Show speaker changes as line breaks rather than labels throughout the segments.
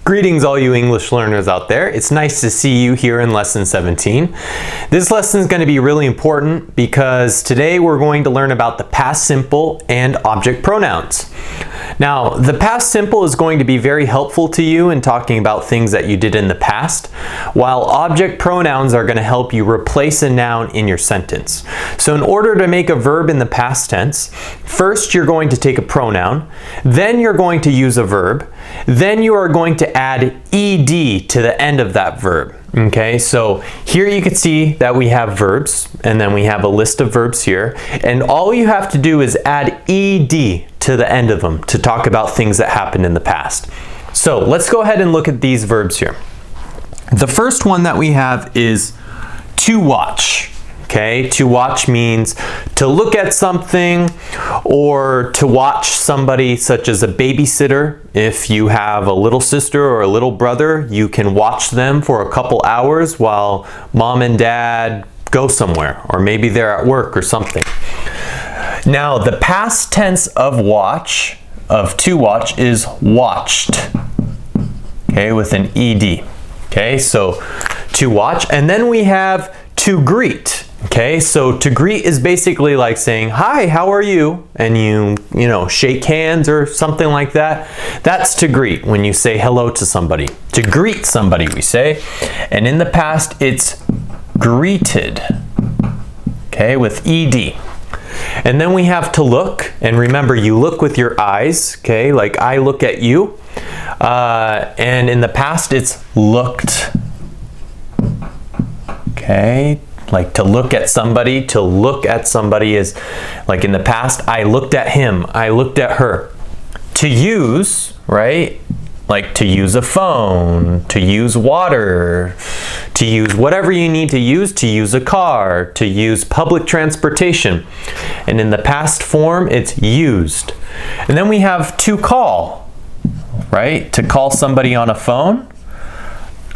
Greetings all you English learners out there. It's nice to see you here in lesson 17. This lesson is going to be really important because today we're going to learn about the past simple and object pronouns. Now, the past simple is going to be very helpful to you in talking about things that you did in the past, while object pronouns are going to help you replace a noun in your sentence. So in order to make a verb in the past tense, first you're going to take a pronoun, then you're going to use a verb, then you are going to add ed to the end of that verb. Okay, so here you can see that we have verbs, and then we have a list of verbs here, and all you have to do is add ed to the end of them to talk about things that happened in the past. So let's go ahead and look at these verbs here. The first one that we have is to watch. Okay, to watch means to look at something or to watch somebody, such as a babysitter. If you have a little sister or a little brother, you can watch them for a couple hours while mom and dad go somewhere, or maybe they're at work or something. Now, the past tense of watch, of to watch, is watched. Okay, with an ed. Okay, so to watch, and then we have to greet. Okay, so to greet is basically like saying, hi, how are you? And you know, shake hands or something like that. That's to greet, when you say hello to somebody. To greet somebody, we say. And in the past, it's greeted. Okay, with ed. And then we have to look. And remember, you look with your eyes. Okay, like I look at you. And in the past, it's looked. Okay, like to look at somebody. To look at somebody is like in the past, I looked at him, I looked at her. To use, right? Like to use a phone, to use water, to use whatever you need to use a car, to use public transportation. And in the past form, it's used. And then we have to call, right? To call somebody on a phone.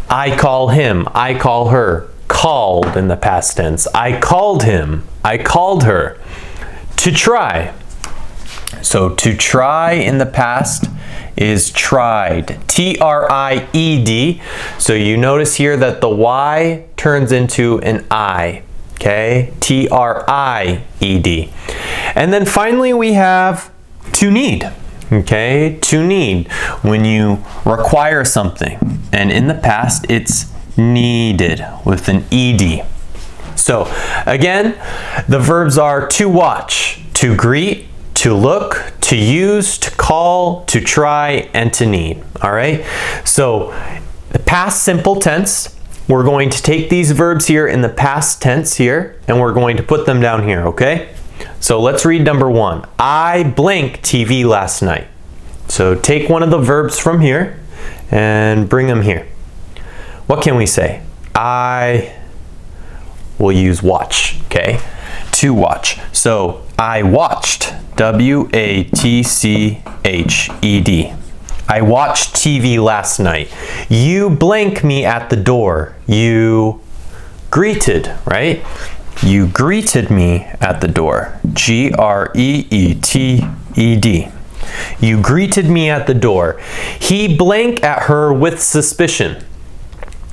I call him, I call her. Called in the past tense. I called him, I called her. To try. So to try in the past is tried. T-R-I-E-D. So you notice here that the Y turns into an I. Okay? T-R-I-E-D. And then finally we have to need. Okay? To need. When you require something. And in the past it's needed with an ed. So again, the verbs are to watch, to greet, to look, to use, to call, to try, and to need. All right, so the past simple tense, we're going to take these verbs here in the past tense here, and we're going to put them down here. Okay, so let's read number one. I blank TV last night. So take one of the verbs from here and bring them here. What can we say? I will use watch, okay? To watch. So I watched, W-A-T-C-H-E-D. I watched TV last night. You blank me at the door. You greeted, right? You greeted me at the door. G-R-E-E-T-E-D. You greeted me at the door. He blank at her with suspicion.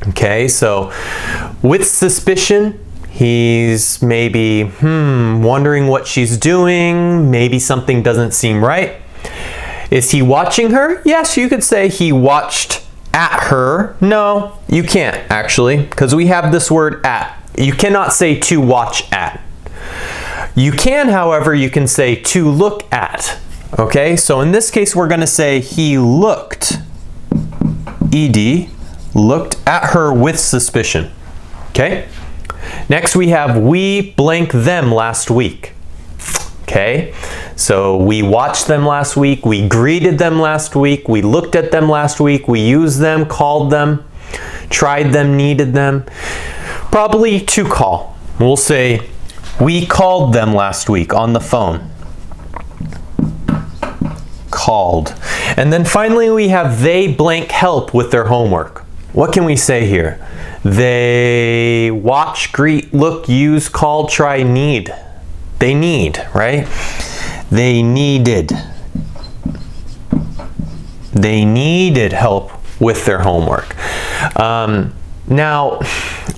Okay, so with suspicion, he's maybe wondering what she's doing. Maybe something doesn't seem right. Is he watching her? Yes, you could say he watched at her. No, you can't actually, because we have this word at. You cannot say to watch at. You can, however, you can say to look at. Okay, so in this case, we're going to say he looked, ed, looked at her with suspicion. Okay? Next we have we blank them last week. Okay? So we watched them last week, we greeted them last week, we looked at them last week, we used them, called them, tried them, needed them. Probably to call. We'll say we called them last week on the phone. Called. And then finally we have they blank help with their homework. What can we say here? They watch, greet, look, use, call, try, need. They need, right? They needed. They needed help with their homework. Now,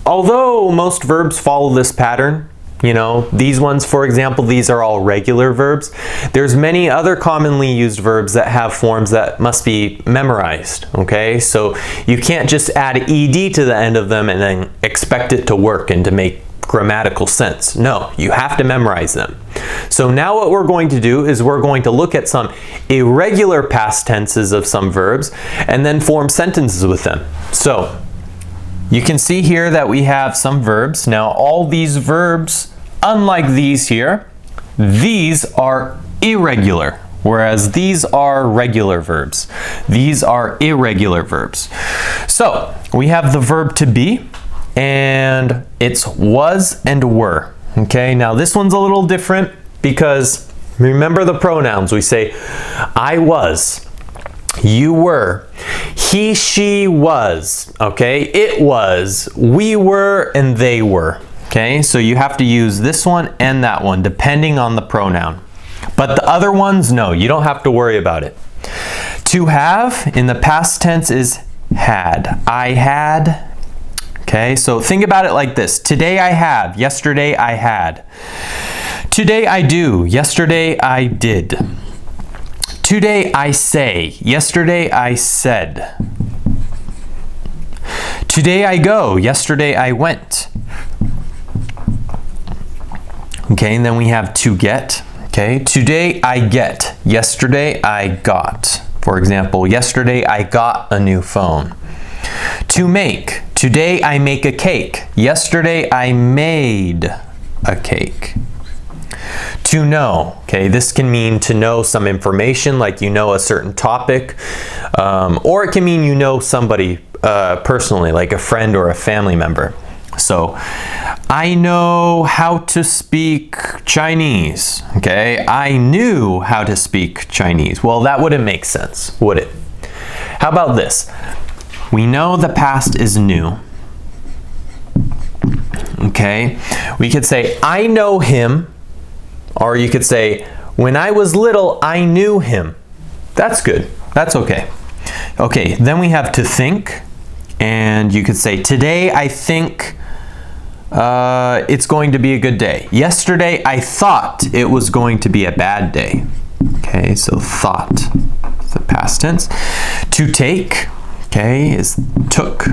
although most verbs follow this pattern, you know, these ones, for example, these are all regular verbs. There's many other commonly used verbs that have forms that must be memorized, okay? So you can't just add ed to the end of them and then expect it to work and to make grammatical sense. No, you have to memorize them. So now what we're going to do is we're going to look at some irregular past tenses of some verbs and then form sentences with them. So you can see here that we have some verbs. Now all these verbs, unlike these here, these are irregular, whereas these are regular verbs. These are irregular verbs. So we have the verb to be, and it's was and were. Okay, now this one's a little different because remember the pronouns. We say I was, you were, he, she was, okay, it was, we were, and they were. Okay, so you have to use this one and that one depending on the pronoun. But the other ones, no, you don't have to worry about it. To have in the past tense is had. I had. Okay, so think about it like this. Today I have, yesterday I had. Today I do, yesterday I did. Today I say, yesterday I said. Today I go, yesterday I went. Okay, and then we have to get. Okay, today I get, yesterday I got. For example, yesterday I got a new phone. To make. Today I make a cake. Yesterday I made a cake. To know. Okay, this can mean to know some information, like you know a certain topic, or it can mean you know somebody personally, like a friend or a family member. So, I know how to speak Chinese. Okay, I knew how to speak Chinese. Well, that wouldn't make sense, would it? How about this? We know the past is new. Okay, we could say, I know him, or you could say, when I was little, I knew him. That's good. That's okay. Okay, then we have to think, and you could say, today I think it's going to be a good day. Yesterday I thought it was going to be a bad day. Okay, so thought, the past tense. To take. Okay, is took.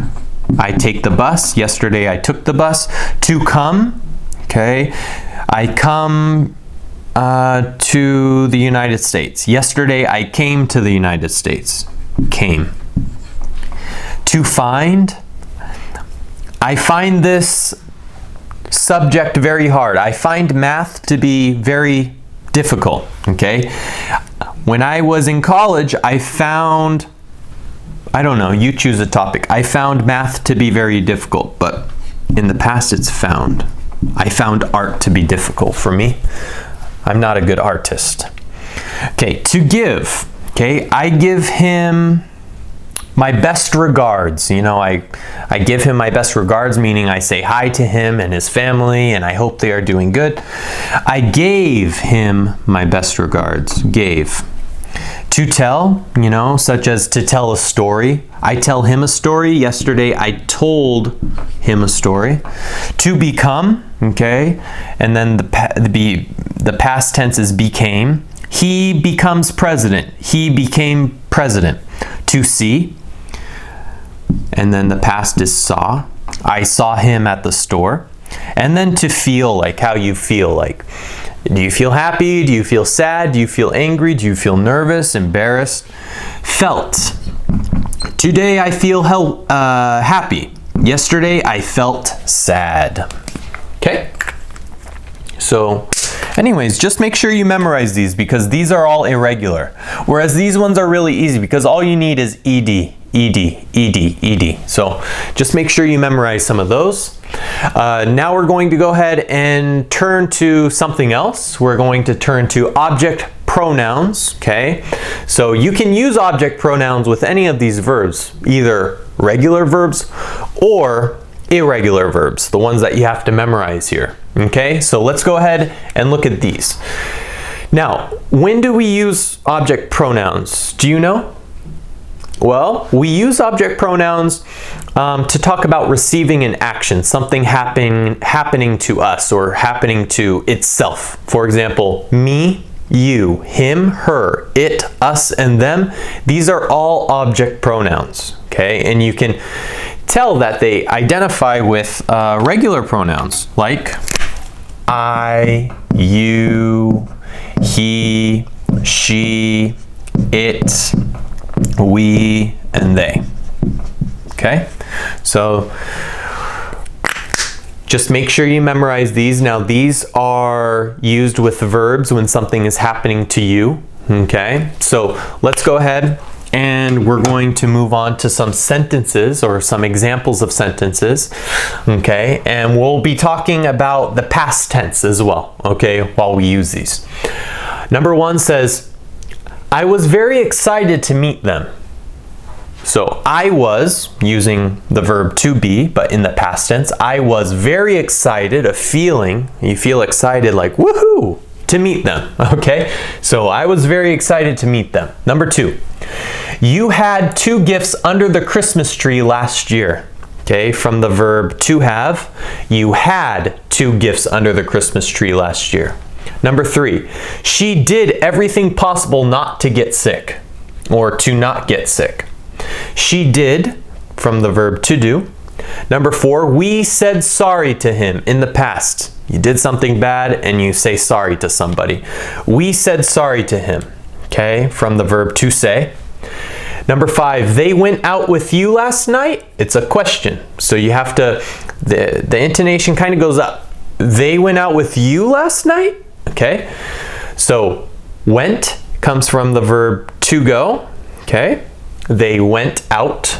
I take the bus. Yesterday I took the bus. To come. Okay, I come to the United States. Yesterday I came to the United States. Came. To find. I find this subject very hard. I find math to be very difficult. Okay, when I was in college, I found, I don't know, you choose a topic. I found math to be very difficult, but in the past it's found. I found art to be difficult for me. I'm not a good artist. Okay, to give. Okay, I give him my best regards. You know, I give him my best regards, meaning I say hi to him and his family, and I hope they are doing good. I gave him my best regards. Gave. To tell, you know, such as to tell a story. I tell him a story. Yesterday I told him a story. To become, okay, and then the past tense is became. He becomes president. He became president. To see, and then the past is saw. I saw him at the store. And then to feel, like how you feel, like do you feel happy? Do you feel sad? Do you feel angry? Do you feel nervous, embarrassed? Felt. Today I feel happy. Yesterday I felt sad. Okay? So, anyways, just make sure you memorize these because these are all irregular. Whereas these ones are really easy because all you need is ed, ed, ed, ed. So, just make sure you memorize some of those. Now we're going to go ahead and turn to something else. We're going to turn to object pronouns, okay? So you can use object pronouns with any of these verbs, either regular verbs or irregular verbs, the ones that you have to memorize here, okay? So let's go ahead and look at these. Now, when do we use object pronouns? Do you know? Well, we use object pronouns to talk about receiving an action, something happening to us or happening to itself. For example, me, you, him, her, it, us, and them. These are all object pronouns, okay? And you can tell that they identify with regular pronouns like I, you, he, she, it, we, and they. Okay? So just make sure you memorize these. Now these are used with verbs when something is happening to you. Okay? So let's go ahead and we're going to move on to some sentences or some examples of sentences. Okay? And we'll be talking about the past tense as well, okay, while we use these. Number one says, I was very excited to meet them. So I was, using the verb to be, but in the past tense, I was very excited, a feeling, you feel excited like, woohoo, to meet them, okay? So I was very excited to meet them. Number two, you had 2 gifts under the Christmas tree last year. Okay, from the verb to have, you had 2 gifts under the Christmas tree last year. Number 3, she did everything possible not to get sick, or to not get sick. She did, from the verb to do. Number 4, we said sorry to him in the past. You did something bad and you say sorry to somebody. We said sorry to him, okay, from the verb to say. Number 5, they went out with you last night. It's a question, so you have to, the intonation kind of goes up. They went out with you last night, okay? So went comes from the verb to go, okay? They went out.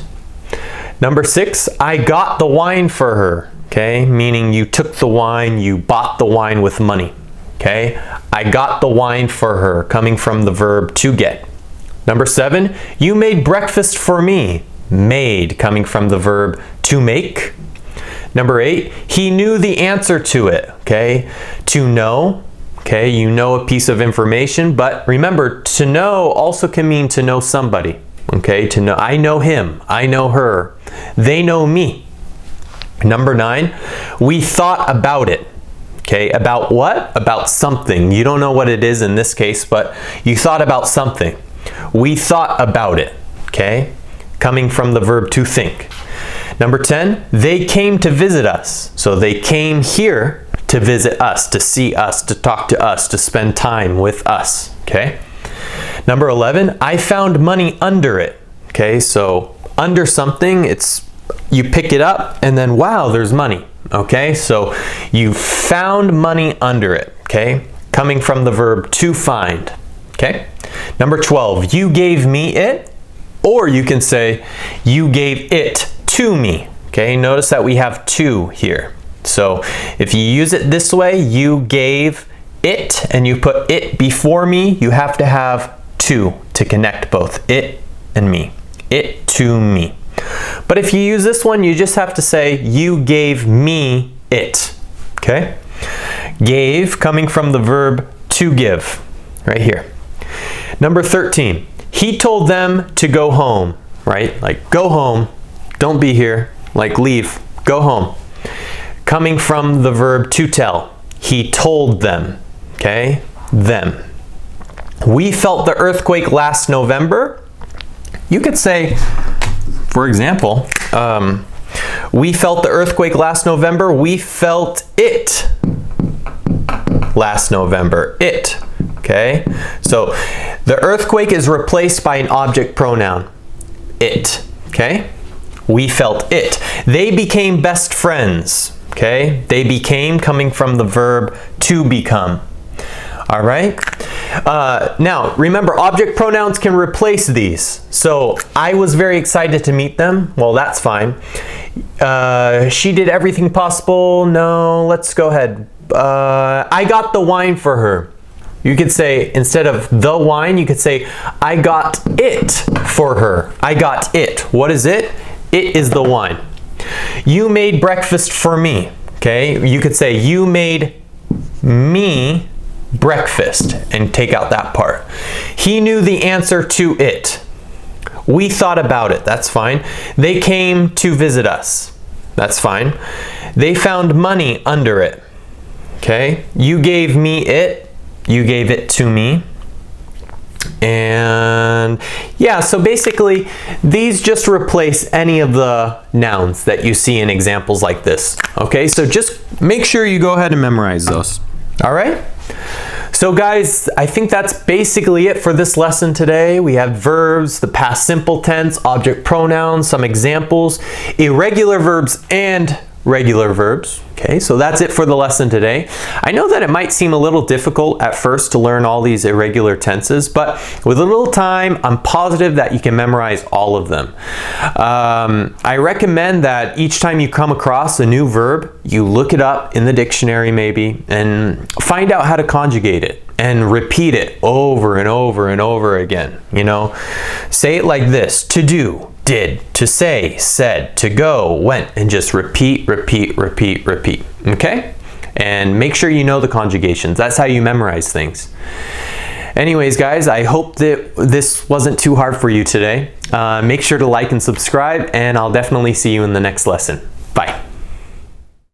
Number 6, I got the wine for her, okay? Meaning you took the wine, you bought the wine with money, okay? I got the wine for her, coming from the verb to get. Number 7, you made breakfast for me. Made, coming from the verb to make. Number 8, he knew the answer to it, okay? To know, okay, you know a piece of information, but remember, to know also can mean to know somebody, okay? To know, I know him, I know her, they know me. Number 9, we thought about it. Okay, about what? About something. You don't know what it is in this case, but you thought about something. We thought about it, okay? Coming from the verb to think. Number 10, they came to visit us. So they came here to visit us, to see us, to talk to us, to spend time with us, okay? Number 11, I found money under it. Okay, so under something, it's you pick it up and then wow, there's money. Okay, so you found money under it. Okay, coming from the verb to find. Okay, number 12, you gave me it, or you can say you gave it to me. Okay, notice that we have to here. So if you use it this way, you gave it, and you put it before me, you have to have to connect both it and me. It to me. But if you use this one, you just have to say you gave me it. Okay? Gave, coming from the verb to give, right here. Number 13, he told them to go home, right? Like go home, don't be here, like leave, go home. Coming from the verb to tell, he told them, okay? Them. We felt the earthquake last November. You could say, for example, we felt the earthquake last November. We felt it last November. It. Okay? So the earthquake is replaced by an object pronoun. It. Okay? We felt it. They became best friends. Okay? They became, coming from the verb to become. All right? Now, remember, object pronouns can replace these. So, I was very excited to meet them. Well, that's fine. She did everything possible. No, let's go ahead. I got the wine for her. You could say, instead of the wine, you could say, I got it for her. I got it. What is it? It is the wine. You made breakfast for me. Okay? You could say, you made me breakfast, and take out that part. He knew the answer to it. We thought about it. That's fine. They came to visit us. That's fine. They found money under it. Okay? You gave me it. You gave it to me. And yeah, so basically these just replace any of the nouns that you see in examples like this. Okay, so just make sure you go ahead and memorize those. All right? So guys, I think that's basically it for this lesson today. We have verbs, the past simple tense, object pronouns, some examples, irregular verbs and regular verbs. Okay, so that's it for the lesson today. I know that it might seem a little difficult at first to learn all these irregular tenses, but with a little time, I'm positive that you can memorize all of them. I recommend that each time you come across a new verb, you look it up in the dictionary maybe and find out how to conjugate it and repeat it over and over and over again. You know, say it like this: to do, did, to say, said, to go, went, and just repeat, repeat, repeat, repeat. Okay? And make sure you know the conjugations. That's how you memorize things. Anyways, guys, I hope that this wasn't too hard for you today. Make sure to like and subscribe, and I'll definitely see you in the next lesson.